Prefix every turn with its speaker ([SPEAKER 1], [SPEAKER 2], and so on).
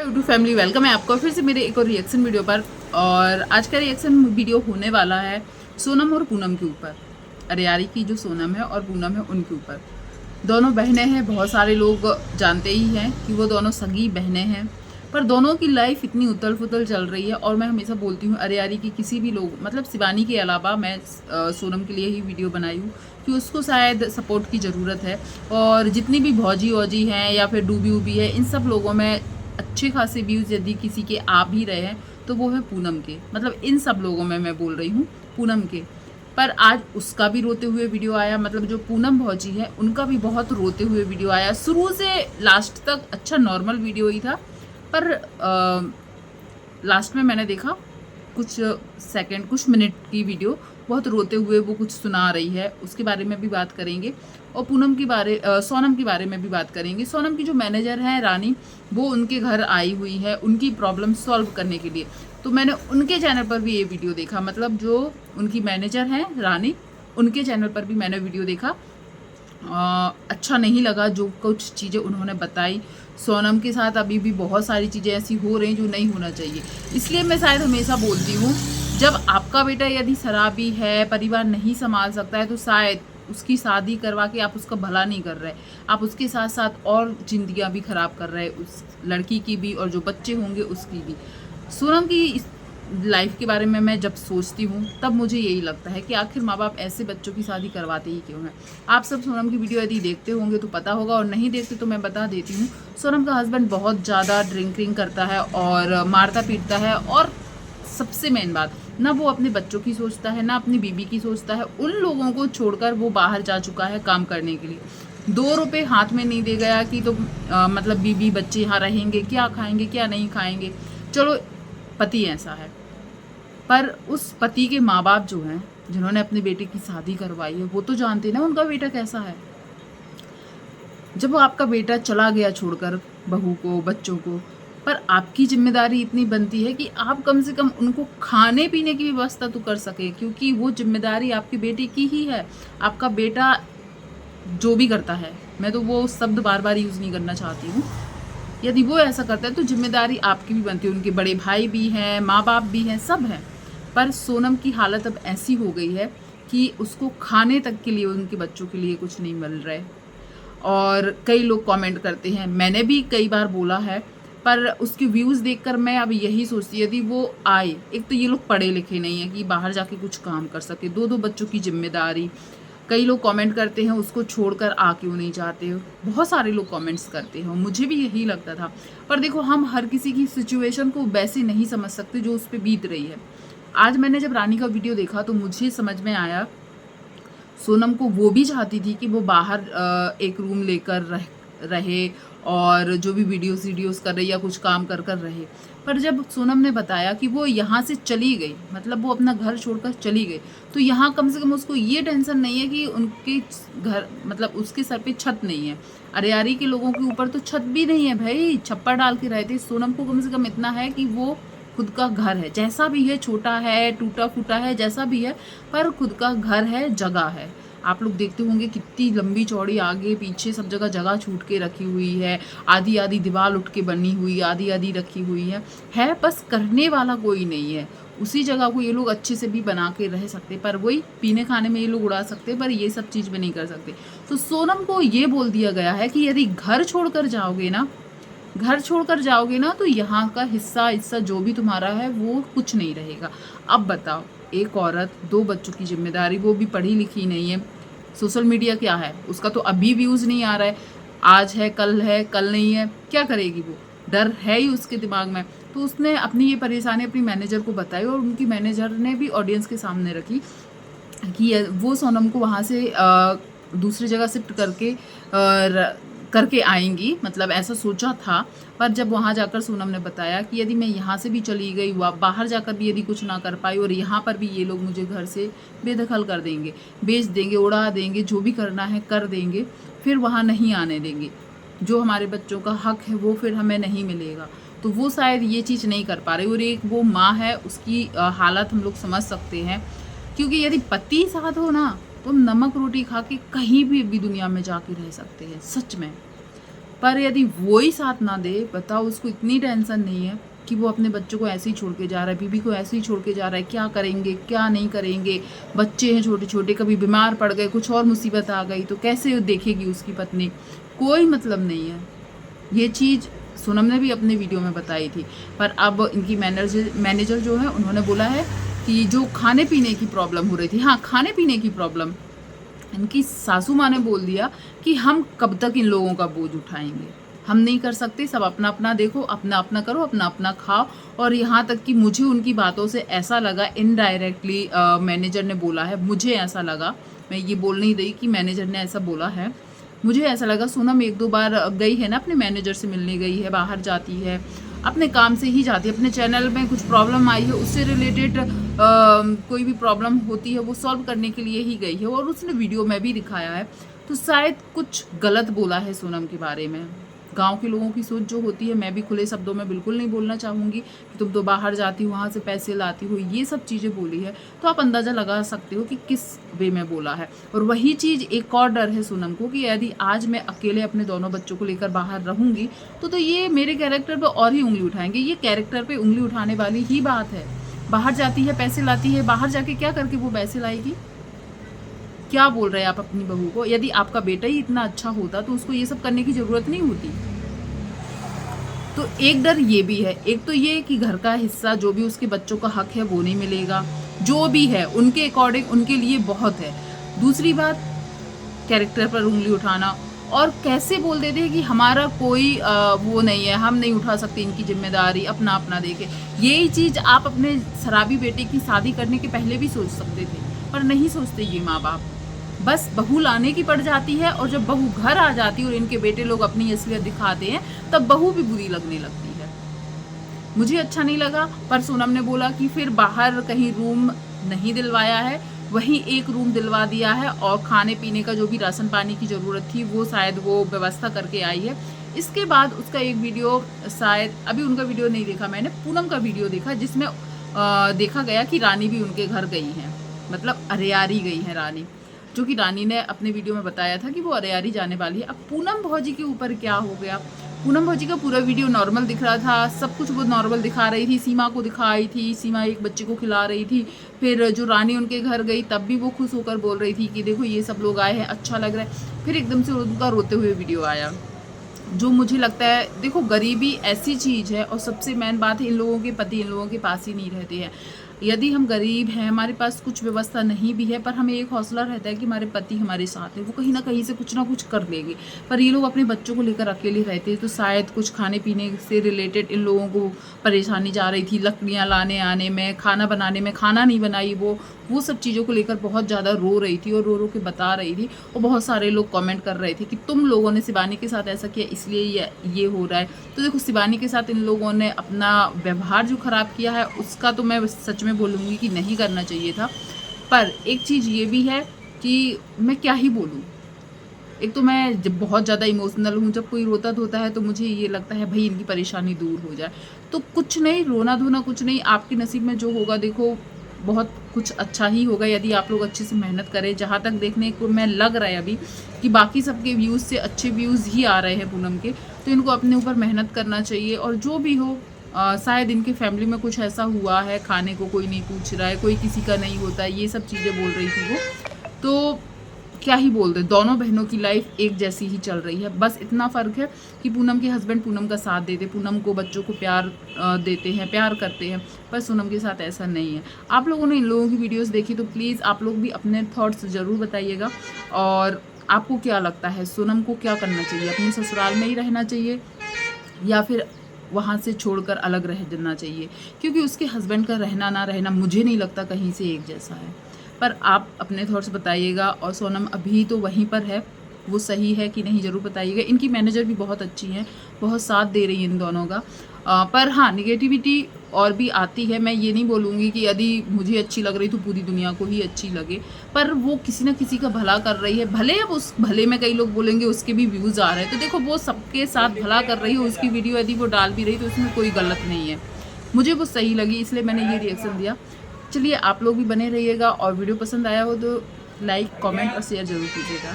[SPEAKER 1] YouTube family welcome है आपका फिर से मेरे एक और रिएक्शन वीडियो पर। और आज का रिएक्शन वीडियो होने वाला है सोनम और पूनम के ऊपर। अरियारी की जो सोनम है और पूनम है उनके ऊपर। दोनों बहनें हैं, बहुत सारे लोग जानते ही हैं कि वो दोनों सगी बहनें हैं, पर दोनों की लाइफ इतनी उथल पुथल चल रही है। और मैं हमेशा बोलती हूँ अरियारी की किसी भी लोग मतलब शिवानी के अलावा मैं सोनम के लिए ही वीडियो बनाई हूँ कि उसको शायद सपोर्ट की ज़रूरत है। और जितनी भी भौजी वौजी हैं या फिर डूबी उबी है, इन सब लोगों में अच्छे खासे व्यूज़ यदि किसी के आ भी रहे हैं तो वो है पूनम के। मतलब इन सब लोगों में मैं बोल रही हूँ पूनम के। पर आज उसका भी रोते हुए वीडियो आया, मतलब जो पूनम भौजी है उनका भी बहुत रोते हुए वीडियो आया। शुरू से लास्ट तक अच्छा नॉर्मल वीडियो ही था, पर लास्ट में मैंने देखा कुछ सेकंड कुछ मिनट की वीडियो बहुत रोते हुए वो कुछ सुना रही है, उसके बारे में भी बात करेंगे। और पूनम की सोनम के बारे में भी बात करेंगे। सोनम की जो मैनेजर है रानी, वो उनके घर आई हुई है उनकी प्रॉब्लम सॉल्व करने के लिए। तो मैंने उनके चैनल पर भी ये वीडियो देखा, मतलब जो उनकी मैनेजर हैं रानी, उनके चैनल पर भी मैंने वीडियो देखा। अच्छा नहीं लगा जो कुछ चीज़ें उन्होंने बताई। सोनम के साथ अभी भी बहुत सारी चीज़ें ऐसी हो रही जो नहीं होना चाहिए। इसलिए मैं शायद हमेशा बोलती हूँ, जब आपका बेटा यदि शराबी है, परिवार नहीं संभाल सकता है, तो शायद उसकी शादी करवा के आप उसका भला नहीं कर रहे, आप उसके साथ साथ और जिंदगियां भी खराब कर रहे, उस लड़की की भी और जो बच्चे होंगे उसकी भी। सोनम की लाइफ के बारे में मैं जब सोचती हूँ तब मुझे यही लगता है कि आखिर माँ बाप ऐसे बच्चों की शादी करवाते ही क्यों हैं। आप सब सोनम की वीडियो यदि देखते होंगे तो पता होगा, और नहीं देखते तो मैं बता देती हूँ। सोनम का हस्बैंड बहुत ज़्यादा ड्रिंकिंग करता है और मारता पीटता है, और सबसे मेन बात, ना वो अपने बच्चों की सोचता है ना अपनी बीबी की सोचता है। उन लोगों को छोड़कर वो बाहर जा चुका है काम करने के लिए। 2 रुपये हाथ में नहीं दे गया कि तो मतलब बीबी बच्चे यहाँ रहेंगे, क्या खाएंगे क्या नहीं खाएंगे। चलो पति ऐसा है, पर उस पति के माँ बाप जो हैं जिन्होंने अपने बेटे की शादी करवाई है, वो तो जानते हैं ना उनका बेटा कैसा है। जब वो आपका बेटा चला गया छोड़कर बहू को बच्चों को, पर आपकी जिम्मेदारी इतनी बनती है कि आप कम से कम उनको खाने पीने की व्यवस्था तो कर सके, क्योंकि वो जिम्मेदारी आपके बेटे की ही है। आपका बेटा जो भी करता है, मैं तो वो शब्द बार बार यूज़ नहीं करना चाहती हूँ, यदि वो ऐसा करता है तो जिम्मेदारी आपकी भी बनती है। उनके बड़े भाई भी हैं, माँ बाप भी हैं, सब हैं। पर सोनम की हालत अब ऐसी हो गई है कि उसको खाने तक के लिए उनके बच्चों के लिए कुछ नहीं मिल रहा है। और कई लोग कमेंट करते हैं, मैंने भी कई बार बोला है, पर उसके व्यूज़ देखकर मैं अब यही सोचती, यदि वो आए, एक तो ये लोग पढ़े लिखे नहीं है कि बाहर जाके कुछ काम कर सके, 2 बच्चों की जिम्मेदारी। कई लोग कमेंट करते हैं उसको छोड़कर आ क्यों नहीं जाते हो, बहुत सारे लोग कमेंट्स करते हैं, मुझे भी यही लगता था। पर देखो, हम हर किसी की सिचुएशन को वैसे नहीं समझ सकते जो उस पर बीत रही है। आज मैंने जब रानी का वीडियो देखा तो मुझे समझ में आया, सोनम को वो भी चाहती थी कि वो बाहर एक रूम लेकर रहे और जो भी वीडियोस कर रही या कुछ काम कर रहे। पर जब सोनम ने बताया कि वो यहाँ से चली गई, मतलब वो अपना घर छोड़कर चली गई, तो यहाँ कम से कम उसको ये टेंशन नहीं है कि उनके घर मतलब उसके सर पे छत नहीं है। अरियारी के लोगों के ऊपर तो छत भी नहीं है भाई, छप्पर डाल के रहते। सोनम को कम से कम इतना है कि वो खुद का घर है, जैसा भी है, छोटा है टूटा फूटा है जैसा भी है, पर खुद का घर है, जगह है। आप लोग देखते होंगे कितनी लंबी चौड़ी आगे पीछे सब जगह जगह छूट के रखी हुई है, आधी आधी दीवार उठ के बनी हुई, आधी आधी रखी हुई है बस करने वाला कोई नहीं है। उसी जगह को ये लोग अच्छे से भी बना के रह सकते, पर वही पीने खाने में ये लोग उड़ा सकते, पर ये सब चीज़ में नहीं कर सकते। तो सोनम को ये बोल दिया गया है कि यदि घर छोड़कर जाओगे ना तो यहाँ का हिस्सा जो भी तुम्हारा है वो कुछ नहीं रहेगा। अब बताओ, एक औरत, 2 बच्चों की जिम्मेदारी, वो भी पढ़ी लिखी नहीं है, सोशल मीडिया क्या है उसका तो अभी व्यूज़ नहीं आ रहा है, आज है कल नहीं है, क्या करेगी वो, डर है ही उसके दिमाग में। तो उसने अपनी ये परेशानी अपनी मैनेजर को बताई, और उनकी मैनेजर ने भी ऑडियंस के सामने रखी कि वो सोनम को वहाँ से दूसरी जगह शिफ्ट करके आएंगी, मतलब ऐसा सोचा था। पर जब वहाँ जाकर सोनम ने बताया कि यदि मैं यहाँ से भी चली गई, बाहर जाकर भी यदि कुछ ना कर पाई, और यहाँ पर भी ये लोग मुझे घर से बेदखल कर देंगे, बेच देंगे, उड़ा देंगे, जो भी करना है कर देंगे, फिर वहाँ नहीं आने देंगे, जो हमारे बच्चों का हक है वो फिर हमें नहीं मिलेगा। तो वो शायद ये चीज़ नहीं कर पा रही, और एक वो माँ है, उसकी हालत हम लोग समझ सकते हैं। क्योंकि यदि पति साथ हो ना, तो नमक रोटी खा के कहीं भी दुनिया में जाके रह सकते हैं, सच में। पर यदि वो ही साथ ना दे, बताओ उसको इतनी टेंशन नहीं है कि वो अपने बच्चों को ऐसे ही छोड़ के जा रहा है, बीबी को ऐसे ही छोड़ के जा रहा है, क्या करेंगे क्या नहीं करेंगे, बच्चे हैं छोटे छोटे, कभी बीमार पड़ गए, कुछ और मुसीबत आ गई तो कैसे देखेगी उसकी पत्नी, कोई मतलब नहीं है। ये चीज़ सोनम ने भी अपने वीडियो में बताई थी। पर अब इनकी मैनेजर जो है उन्होंने बोला है कि जो खाने पीने की प्रॉब्लम हो रही थी, हाँ खाने पीने की प्रॉब्लम, इनकी सासू माँ ने बोल दिया कि हम कब तक इन लोगों का बोझ उठाएंगे, हम नहीं कर सकते, सब अपना अपना देखो, अपना अपना करो, अपना अपना खाओ। और यहाँ तक कि मुझे उनकी बातों से ऐसा लगा, इनडायरेक्टली मैनेजर ने बोला है, मुझे ऐसा लगा, मैं ये बोल नहीं रही कि मैनेजर ने ऐसा बोला है, मुझे ऐसा लगा सोनम एक दो बार गई है ना, अपने मैनेजर से मिलने गई है, बाहर जाती है, अपने काम से ही जाती है, अपने चैनल में कुछ प्रॉब्लम आई है उससे रिलेटेड कोई भी प्रॉब्लम होती है वो सॉल्व करने के लिए ही गई है, और उसने वीडियो में भी दिखाया है। तो शायद कुछ गलत बोला है सोनम के बारे में। गांव के लोगों की सोच जो होती है, मैं भी खुले शब्दों में बिल्कुल नहीं बोलना चाहूँगी कि तुम तो बाहर जाती हो, वहाँ से पैसे लाती हो, ये सब चीज़ें बोली है, तो आप अंदाज़ा लगा सकते हो कि किस वे में बोला है। और वही चीज़ एक और डर है सोनम को कि यदि आज मैं अकेले अपने दोनों बच्चों को लेकर बाहर रहूँगी तो ये मेरे कैरेक्टर पर और ही उंगली उठाएंगे। ये कैरेक्टर पर उंगली उठाने वाली ही बात है। बाहर जाती है, पैसे लाती है, बाहर जाके क्या करके वो पैसे लाएगी? क्या बोल रहे हैं आप अपनी बहू को? यदि आपका बेटा ही इतना अच्छा होता तो उसको ये सब करने की जरूरत नहीं होती। तो एक डर ये भी है, एक तो ये कि घर का हिस्सा जो भी उसके बच्चों का हक है वो नहीं मिलेगा, जो भी है उनके अकॉर्डिंग उनके लिए बहुत है। दूसरी बात, कैरेक्टर पर उंगली उठाना, और कैसे बोल देते हैं कि हमारा कोई वो नहीं है, हम नहीं उठा सकते इनकी जिम्मेदारी, अपना अपना देखे। यही चीज़ आप अपने शराबी बेटे की शादी करने के पहले भी सोच सकते थे, पर नहीं सोचते ये माँ बाप। बस बहू लाने की पड़ जाती है, और जब बहू घर आ जाती है और इनके बेटे लोग अपनी असलियत दिखाते हैं तब बहू भी बुरी लगने लगती है। मुझे अच्छा नहीं लगा, पर सोनम ने बोला कि फिर बाहर कहीं रूम नहीं दिलवाया है, वहीं एक रूम दिलवा दिया है, और खाने पीने का जो भी राशन पानी की ज़रूरत थी वो शायद वो व्यवस्था करके आई है। इसके बाद उसका एक वीडियो, शायद अभी उनका वीडियो नहीं देखा मैंने, पूनम का वीडियो देखा, जिसमें देखा गया कि रानी भी उनके घर गई हैं, मतलब अरियारी गई हैं रानी, जो कि रानी ने अपने वीडियो में बताया था कि वो अरियारी जाने वाली है। अब पूनम भौजी के ऊपर क्या हो गया? पूनम भौजी का पूरा वीडियो नॉर्मल दिख रहा था, सब कुछ वो नॉर्मल दिखा रही थी, सीमा को दिखाई थी, सीमा एक बच्चे को खिला रही थी, फिर जो रानी उनके घर गई तब भी वो खुश होकर बोल रही थी कि देखो ये सब लोग आए हैं, अच्छा लग रहा है। फिर एकदम से उनका रोते हुए वीडियो आया, जो मुझे लगता है, देखो गरीबी ऐसी चीज़ है, और सबसे मेन बात है इन लोगों के पति इन लोगों के पास ही नहीं रहते हैं। यदि हम गरीब हैं, हमारे पास कुछ व्यवस्था नहीं भी है, पर हमें एक हौसला रहता है कि हमारे पति हमारे साथ है, वो कहीं ना कहीं से कुछ ना कुछ कर लेंगे। पर ये लोग अपने बच्चों को लेकर अकेले रहते हैं, तो शायद कुछ खाने पीने से रिलेटेड इन लोगों को परेशानी जा रही थी, लकड़ियाँ लाने आने में, खाना बनाने में, खाना नहीं बनाई वो सब चीज़ों को लेकर बहुत ज़्यादा रो रही थी, और रो रो के बता रही थी। और बहुत सारे लोग कमेंट कर रहे थे कि तुम लोगों ने शिवानी के साथ ऐसा किया इसलिए ये हो रहा है। तो देखो शिवानी के साथ इन लोगों ने अपना व्यवहार जो ख़राब किया है उसका तो मैं सच में बोलूँगी कि नहीं करना चाहिए था। पर एक चीज़ ये भी है कि मैं क्या ही बोलूँ, एक तो मैं जब बहुत ज़्यादा इमोशनल हूँ, जब कोई रोता धोता है तो मुझे ये लगता है भाई इनकी परेशानी दूर हो जाए। तो कुछ नहीं, रोना धोना कुछ नहीं, आपके नसीब में जो होगा देखो बहुत कुछ अच्छा ही होगा, यदि आप लोग अच्छे से मेहनत करें। जहाँ तक देखने को मैं लग रहा है अभी कि बाकी सबके व्यूज़ से अच्छे व्यूज़ ही आ रहे हैं पूनम के, तो इनको अपने ऊपर मेहनत करना चाहिए। और जो भी हो, शायद इनके फैमिली में कुछ ऐसा हुआ है, खाने को कोई नहीं पूछ रहा है, कोई किसी का नहीं होता है, ये सब चीज़ें बोल रही थी वो। तो क्या ही बोल दे, दोनों बहनों की लाइफ एक जैसी ही चल रही है। बस इतना फ़र्क है कि पूनम के हस्बैंड पूनम का साथ देते, पूनम को बच्चों को प्यार देते हैं, प्यार करते हैं, पर सोनम के साथ ऐसा नहीं है। आप लोगों ने इन लोगों की वीडियोस देखी तो प्लीज़ आप लोग भी अपने थॉट्स ज़रूर बताइएगा। और आपको क्या लगता है, सोनम को क्या करना चाहिए? अपने ससुराल में ही रहना चाहिए या फिर वहाँ से छोड़कर अलग रह जाना चाहिए? क्योंकि उसके हस्बैंड का रहना ना रहना मुझे नहीं लगता कहीं से एक जैसा है। पर आप अपने थॉट्स बताइएगा। और सोनम अभी तो वहीं पर है, वो सही है कि नहीं ज़रूर बताइएगा। इनकी मैनेजर भी बहुत अच्छी हैं, बहुत साथ दे रही है इन दोनों का। पर हाँ, निगेटिविटी और भी आती है। मैं ये नहीं बोलूँगी कि यदि मुझे अच्छी लग रही तो पूरी दुनिया को ही अच्छी लगे, पर वो किसी ना किसी का भला कर रही है। भले अब उस भले में कई लोग बोलेंगे उसके भी व्यूज़ आ रहे हैं, तो देखो वो सबके साथ भला कर रही है, उसकी वीडियो यदि वो डाल भी रही तो उसमें कोई गलत नहीं है। मुझे वो सही लगी, इसलिए मैंने ये रिएक्शन दिया। चलिए आप लोग भी बने रहिएगा, और वीडियो पसंद आया हो तो लाइक, कमेंट और शेयर ज़रूर कीजिएगा।